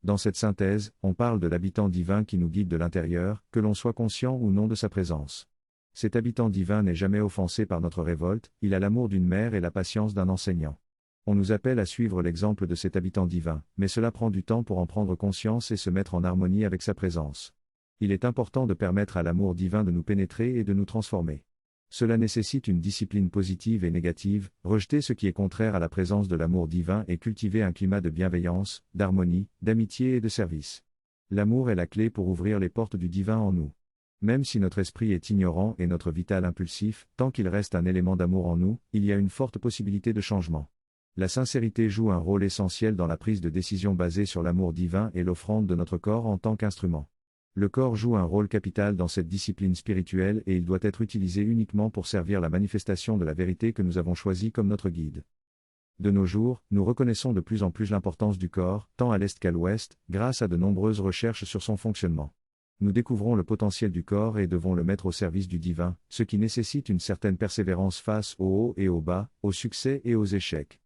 Dans cette synthèse, on parle de l'habitant divin qui nous guide de l'intérieur, que l'on soit conscient ou non de sa présence. Cet habitant divin n'est jamais offensé par notre révolte, il a l'amour d'une mère et la patience d'un enseignant. On nous appelle à suivre l'exemple de cet habitant divin, mais cela prend du temps pour en prendre conscience et se mettre en harmonie avec sa présence. Il est important de permettre à l'amour divin de nous pénétrer et de nous transformer. Cela nécessite une discipline positive et négative, rejeter ce qui est contraire à la présence de l'amour divin et cultiver un climat de bienveillance, d'harmonie, d'amitié et de service. L'amour est la clé pour ouvrir les portes du divin en nous. Même si notre esprit est ignorant et notre vital impulsif, tant qu'il reste un élément d'amour en nous, il y a une forte possibilité de changement. La sincérité joue un rôle essentiel dans la prise de décision basée sur l'amour divin et l'offrande de notre corps en tant qu'instrument. Le corps joue un rôle capital dans cette discipline spirituelle et il doit être utilisé uniquement pour servir la manifestation de la vérité que nous avons choisie comme notre guide. De nos jours, nous reconnaissons de plus en plus l'importance du corps, tant à l'est qu'à l'ouest, grâce à de nombreuses recherches sur son fonctionnement. Nous découvrons le potentiel du corps et devons le mettre au service du divin, ce qui nécessite une certaine persévérance face aux hauts et aux bas, aux succès et aux échecs.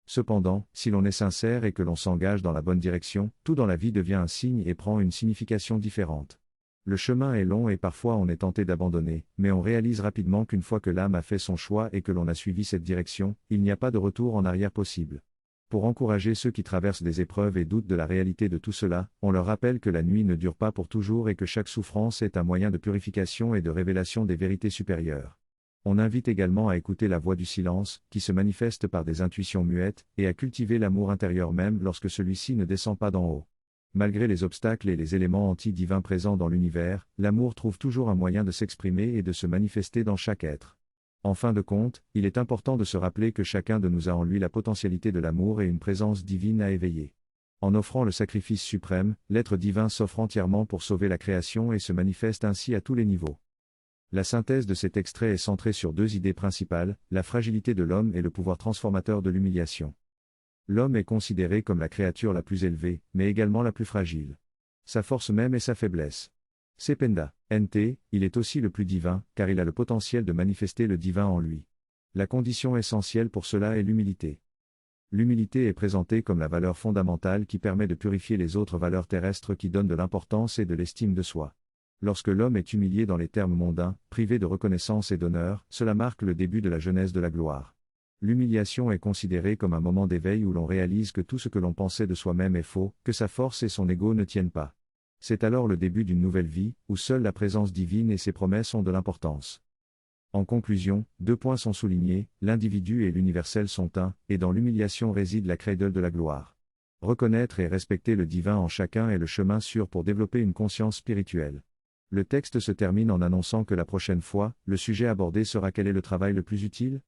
Cependant, si l'on est sincère et que l'on s'engage dans la bonne direction, tout dans la vie devient un signe et prend une signification différente. Le chemin est long et parfois on est tenté d'abandonner, mais on réalise rapidement qu'une fois que l'âme a fait son choix et que l'on a suivi cette direction, il n'y a pas de retour en arrière possible. Pour encourager ceux qui traversent des épreuves et doutent de la réalité de tout cela, on leur rappelle que la nuit ne dure pas pour toujours et que chaque souffrance est un moyen de purification et de révélation des vérités supérieures. On invite également à écouter la voix du silence, qui se manifeste par des intuitions muettes, et à cultiver l'amour intérieur même lorsque celui-ci ne descend pas d'en haut. Malgré les obstacles et les éléments anti-divins présents dans l'univers, l'amour trouve toujours un moyen de s'exprimer et de se manifester dans chaque être. En fin de compte, il est important de se rappeler que chacun de nous a en lui la potentialité de l'amour et une présence divine à éveiller. En offrant le sacrifice suprême, l'être divin s'offre entièrement pour sauver la création et se manifeste ainsi à tous les niveaux. La synthèse de cet extrait est centrée sur deux idées principales, la fragilité de l'homme et le pouvoir transformateur de l'humiliation. L'homme est considéré comme la créature la plus élevée, mais également la plus fragile. Sa force même est sa faiblesse. Sependa, NT, il est aussi le plus divin, car il a le potentiel de manifester le divin en lui. La condition essentielle pour cela est l'humilité. L'humilité est présentée comme la valeur fondamentale qui permet de purifier les autres valeurs terrestres qui donnent de l'importance et de l'estime de soi. Lorsque l'homme est humilié dans les termes mondains, privé de reconnaissance et d'honneur, cela marque le début de la jeunesse de la gloire. L'humiliation est considérée comme un moment d'éveil où l'on réalise que tout ce que l'on pensait de soi-même est faux, que sa force et son ego ne tiennent pas. C'est alors le début d'une nouvelle vie, où seule la présence divine et ses promesses ont de l'importance. En conclusion, 2 points sont soulignés, l'individu et l'universel sont un, et dans l'humiliation réside la cradle de la gloire. Reconnaître et respecter le divin en chacun est le chemin sûr pour développer une conscience spirituelle. Le texte se termine en annonçant que la prochaine fois, le sujet abordé sera quel est le travail le plus utile ?